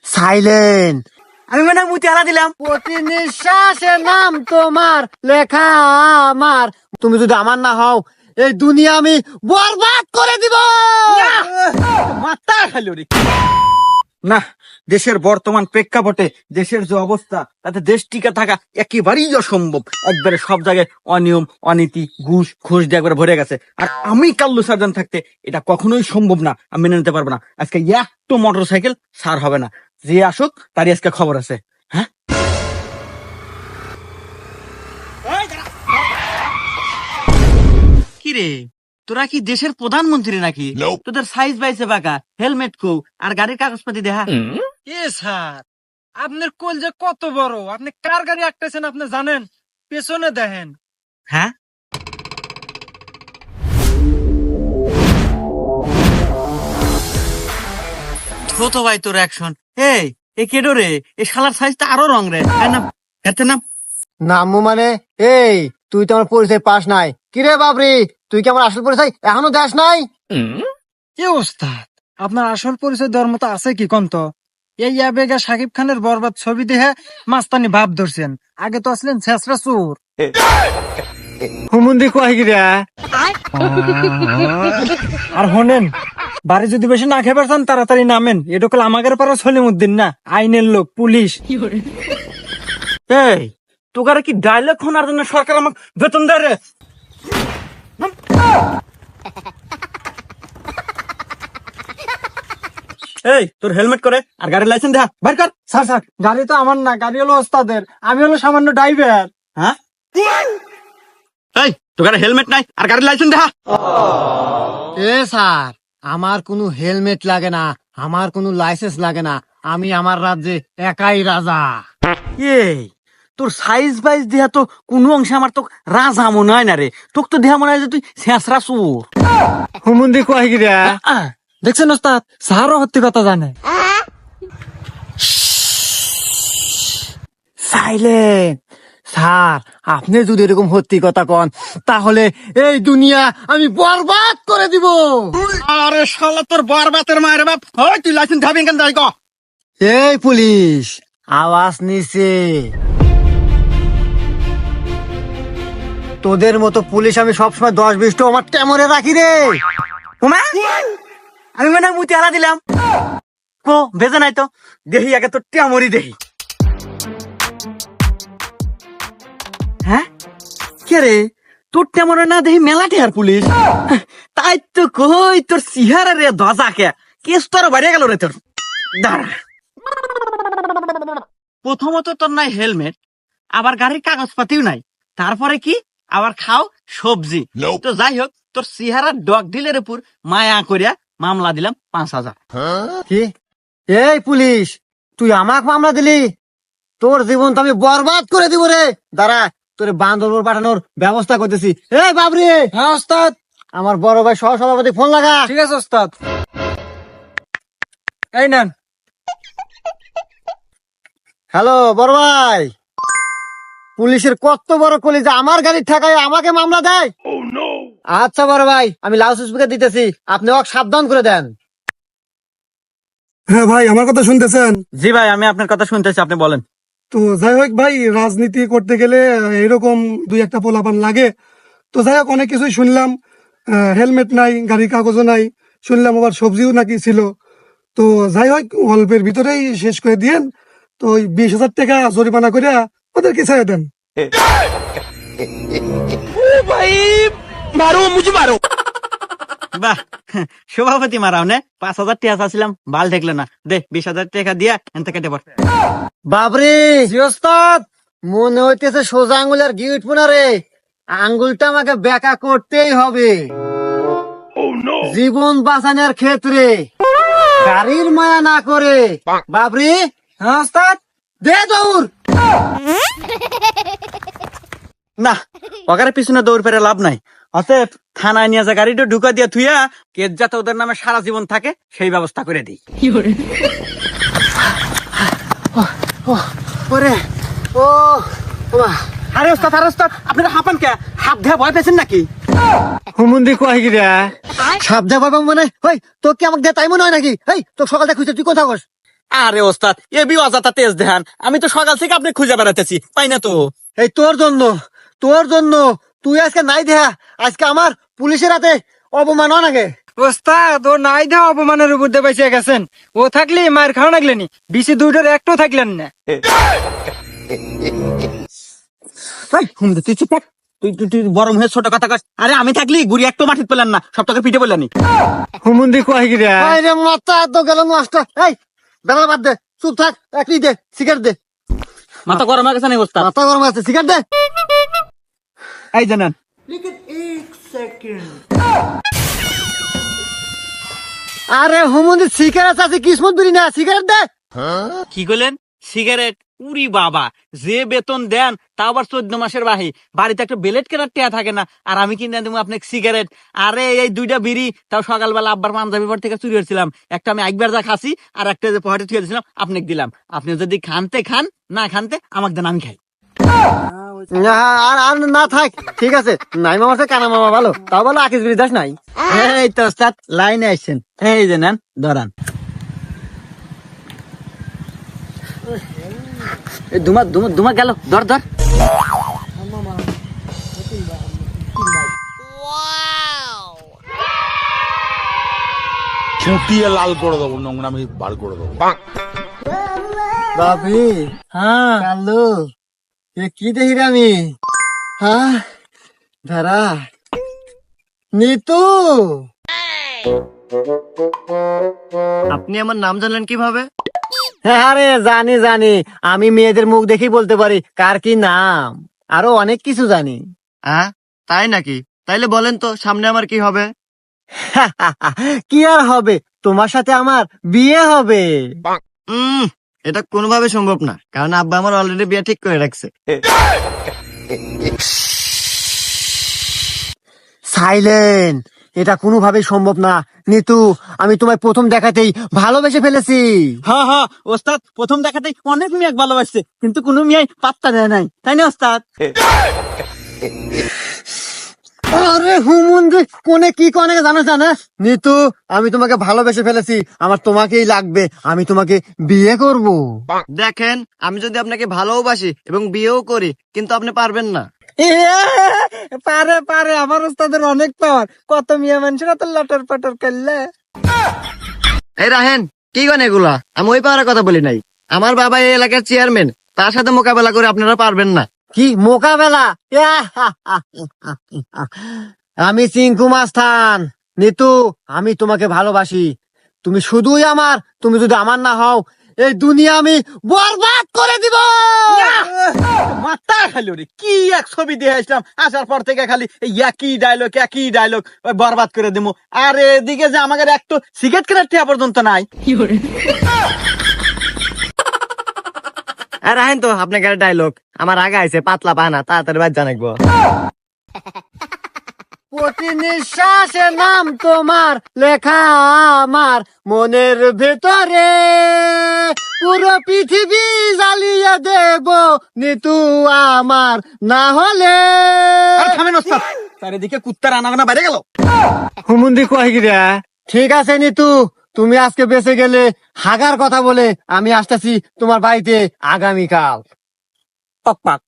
Silent. আমি মানে মুতি হারা দিলাম। প্রতি নিঃশ্বাসের নাম তোমার লেখা আমার। তুমি যদি আমার না হও এই দুনিয়া আমি বরবাদ করে দিব। মাথা খালি রে। না, দেশের বর্তমান প্রেক্ষাপটে দেশের যে অবস্থা তাতে দেশ টিকে থাকা একেবারেই অসম্ভব। একবারে সব জায়গায় অনিয়ম, অনীতি, ঘুষ দিয়ে একবারে ভরে গেছে। আর আমি কাল্লু সার্জন থাকতে এটা কখনোই সম্ভব না, আমি মেনে নিতে পারবো না। আজকে একটা মোটর সাইকেল সার হবে না, যে আসুক তারই আজকে খবর আছে। হ্যাঁ, কি রে, তোরা কি দেশের প্রধানমন্ত্রী নাকি? তোদের সাইজ বাইছে বাঁকা, হেলমেট কো আর গাড়ির কাগজপাতি দেখা। এ স্যার, আপনার কোল যে কত বড়, আপনি কার গাড়ি আঁকতেছেন আপনি জানেন? পেছনে দেখেন। হ্যাঁ, ছোট ভাই তোর অ্যাকশন। এই কেডো রে, এই শালার সাইজটা আরো রং রে। না এতে না নামু মানে এই তুই তো আমার পরিচয় পাস নাই। কিরে বাবরি, তুই কি আমার আসল পরিচয় এখনো দেশ নাই? কি ওস্তাদ, আপনার আসল পরিচয় দেওয়ার মতো আছে কি কন্ত? এই আবেগা সাকিব খানের বরবাদ ছবি দেখে মাস্তানি ভাব ধরছেন, আগে তো আসলেন ছেসরা চোর। হুমুন্দি কয় গিরা। আর হনেন, বাড়ি যদি বেশি না খেয়ে পারছেন তাড়াতাড়ি নামেন। এটা কল আমাদের পাড়া সলিমুদ্দিন না, আইনের লোক, পুলিশ। এই তোকারে কি ডায়লগ শোনার জন্য সরকার আমাকে বেতন দেয় রে? এই তোর হেলমেট করে আর গাড়ির লাইসেন্স দেখা বাইর কর। স্যার স্যার, গাড়ি তো আমার না, গাড়ি হলো ওস্তাদের, আমি হলো সামান্য ড্রাইভার। হ্যাঁ, এই তোকারে হেলমেট নাই আর গাড়ির লাইসেন্স দেখা। এ স্যার, আমার কোনো হেলমেট লাগে না, আমার কোনো লাইসেন্স লাগে না, আমি আমার রাজ্যে একাই রাজা। এই তোর সাইজ বাইজ দেহা তো কোনো অংশে আমার তো রাজা মনে হয় না রে। তোকে তো দেহা মনে হয় যে তুই শেষরা চোর। হুমুন্দি কয় গিরা। দেখছেন ওস্তাদ, স্যারও সত্যি কথা জানে। সাইলেন্ট। স্যার, আপনি যদি এরকম সত্যি কথা কন তাহলে এই দুনিয়া আমি বরবাদ করে দিব। আরে শালা তোর বরবাতের মায়ের বাপ, ওই তুই লাইসেন্স ধাবি কেন যাই গো। এই পুলিশ, আওয়াজ নিছে। তোদের মতো পুলিশ আমি সবসময় 10-20টা আমার টেমরে রাখি রে। ওমা, আমি মানে মুতি হারা দিলাম। কো ভেজে নাই তো, দেহি আগে তো টিয়ামরি দেহি। হ্যাঁ, কে রে, তোর টেমরে না দেহি মেলাটি আর পুলিশ। তাই তো কই তোর সিহারা রে ধজা কে কেস তোর বাইরে গেল রে তোর। দাঁড়া, প্রথমত তোর নাই হেলমেট, আবার গাড়ির কাগজপাতিও নাই, তারপরে কি আবার খাও সবজি। তো যাই হোক, তোর সিহারা ডগ ডিলের উপর মায়া করিয়া মামলা দিলাম 5,000। কি? এই পুলিশ, তুই আমাকে মামলা দিলি? তোর জীবন তো আমি বরবাদ করে দিব রে। দাঁড়া, তোর বান্দরপুর পাঠানোর ব্যবস্থা করতেছি। এই বাবরি। হ্যাঁ ওস্তাদ। আমার বড় ভাই সহ সভাপতি ফোন লাগা। ঠিক আছে ওস্তাদ, এই নেন। হ্যালো বড় ভাই, পুলিশের কত বড় কলিজা আমার গাড়ির ঠেকায় আমাকে মামলা দেয়। আচ্ছা বড় ভাই, আমি লাউড স্পিকার দিতেছি, আপনি ওকে সাবধান করে দেন। হ্যাঁ ভাই, আমার কথা শুনতেছেন? জি ভাই, আমি আপনার কথা শুনতেছি, আপনি বলেন। তো যাই হোক ভাই, রাজনীতি করতে গেলে এরকম 2-1টা পোলাপান লাগে। তো যাই হোক, অনেক কিছুই শুনলাম। হেলমেট নাই, গাড়ির কাগজও নাই, শুনলাম আবার সবজিও নাকি ছিল। তো যাই হোক, অল্পের ভিতরেই শেষ করে দিয়েন। তো ওই 20,000 টাকা জরিমানা করে ওদেরকে ছেড়ে দেন। বাহ, সভাপতি মারাও নে, 5,000 টাকা চাচ্ছিলাম, ভাল ঠেকলে না। দে 20,000 টাকা দিয়া এনতে কেটে পড়। বাবরে, জি ওস্তাদ, মনে হইতেছে সোজা আঙ্গুল আর গিট পোনা রে। আঙ্গুলটা আমাকে বেঁকা করতেই হবে জীবন বাঁচানোর ক্ষেত্রে, গাড়ির মায়া না করে। বাবরি। হ্যাঁ ওস্তাদ। দে দৌড়। না, ওখানে পিছনে দৌড় পেরে লাভ নাই। অতএব থানায় নিয়ে যা গাড়িটা ঢুকা দিয়া থুইয়া কেস যাতে ওদের নামে সারা জীবন থাকে সেই ব্যবস্থা করে দিই। ওরে ও, আরে ওস্তাদ, আপনারা হাঁপান কে? হাত ধেয়ে ভয় পেয়েছেন নাকি? হুমুন্দি কয় গিরা সাপ দেবা মানে ওই তো কি আমাকে দিয়ে তাই মনে হয় নাকি এই তো সকাল থেকে খুঁজে তুই কোথাও বস আরে ওস্তাদ এ বি অজাতা তেজ দেখান, আমি তো সকাল থেকে আপনি খুঁজে বেড়াতেছি, পাই না তো। এই তোর জন্য তুই আজকে নাই দেহা আজকে আমার পুলিশের হাতে অপমান হয় নাকি ওস্তাদ ও নাই দেওয়া অপমানের উপর দিয়ে বেঁচে গেছেন, ও থাকলে মায়ের খাওয়া লাগলেনি, বিসি দুইটার একটাও থাকলেন না। এই, হুমুন্দি তুই চুপ থাক। তুই গরম হয়ে ছোট কথা কস। আরে আমি থাকলি গুড়ি একটু মাটিত পেলেন না, সব টাকা পিঠে পেলেনি। হুমুন্দি কয় গিরা আরে মাথা তো গেল নষ্ট এই বেলা বাদ দে চুপ থাক একই দে সিগারেট দে মাথা গরম হয়ে গেছে না ওস্তাদ? মাথা গরম আছে সিগারেট দে এই জানেন আরে হুমুন্দি সিগারেট আছে কিসমত বিড়ি না সিগারেট দে কি করলেন? সিগারেট? উরি বাবা, যে বেতন দেন তা আবার 14 মাসের বাহি, বাড়িতে একটা বেলেট কেনার টেয়া থাকে না, আর আমি কিনে দেবো আপনাকে সিগারেট? আরে এই দুইটা বিড়ি তাও সকালবেলা আব্বার পাঞ্জাবি পর থেকে চুরি হয়েছিলাম, একটা আমি একবার যা খাসি আর একটা যে পকেটে থুয়ে দিয়েছিলাম আপনাকে দিলাম, আপনি যদি খানতে খান না খানতে আমাকে দেন, আমি খাই। আর আর না থাক ঠিক আছে নাই মামার সাথে কানা মামা ভালো তাও ভালো আকিস বিড়ি দাস নাই এই তো ওস্তাদ লাইনে আসছেন, এই যে নেন ধরান। ধুমা গেল, ধর ধর। ছুটিয়ে লাল করে দেবো, নোংরামি বার করে দেবো। বাবি হ্যাঁ কালু এ কি দেখি রে আমি হ্যাঁ ধারা নিতু আপনি আমার নাম জানলেন কিভাবে? হ্যাঁ রে জানি আমি মেয়েদের মুখ দেখেই বলতে পারি কার কি নাম আরো অনেক কিছু জানি হ্যাঁ তাই নাকি? তাইলে বলেন তো সামনে আমার কি হবে? কি আর হবে তোমার সাথে আমার বিয়ে হবে এটা কোনোভাবে সম্ভব না, কারণ আব্বা আমার অলরেডি বিয়ে ঠিক করে রাখছে। সাইলেন্ট এটা কোনোভাবেই সম্ভব না নিতু আমি তোমায় প্রথম দেখাতেই ভালোবেসে ফেলেছি হ্যাঁ হ্যাঁ ওস্তাদ, প্রথম দেখাতেই অনেক মেয়ে ভালোবাসছে, কিন্তু কোনো মেয়ে পাত্তা দেয় নাই, তাই না ওস্তাদ? আরে হুমুন্দি কোনে কি কোনে জানো নিতু আমি তোমাকে ভালোবেসে ফেলেছি আমার তোমাকেই লাগবে আমি তোমাকে বিয়ে করব দেখেন আমি যদি আপনাকে ভালোবাসি এবং বিয়েও করি, কিন্তু আপনি পারবেন না। পারে আমার ওস্তাদের অনেক পাওয়ার কত মেয়ে মানুষেরা তো লটর পটর করলে এই রাহেন কি গান এগুলা? আমি ওই পাওয়ার কথা বলি নাই, আমার বাবা এই এলাকার চেয়ারম্যান, তার সাথে মোকাবেলা করে আপনারা পারবেন না। কি মোকাবেলা আমি চিঙ্কু মাস্তান নিতু আমি তোমাকে ভালোবাসি তুমি শুধুই আমার তুমি যদি আমার না হও এই দুনিয়া আমি বরবাদ করে দিব মাথা খালি রে, কি এক ছবি দিয়ে আসলাম, আসার পর থেকে খালি এই একই ডায়লগ বরবাদ করে দেবো, আর এদিকে যে আমাদের এক তো সিগারেট কেনার টিয়া পর্যন্ত নাই। আর রাহেন তো আপনাকে ডায়লগ আমার আগে আছে পাতলা পানা তাড়াতাড়ি বাদ জানাকবো। প্রতি নিঃশ্বাসে নাম তোমার লেখা আমার মনের ভেতরে পুরো পৃথিবী জ্বালিয়ে দেব নিতু আমার না হলে আর থামেন ওস্তাদ, চারিদিকে কুত্তার আনাগোনা বেড়ে গেল। হুমুন্দি কয় গিরা ঠিক আছে নিতু তুমি আজকে বেঁচে গেলে হাগার কথা বলে আমি আসতেছি তোমার বাড়িতে আগামীকাল পাক পাক।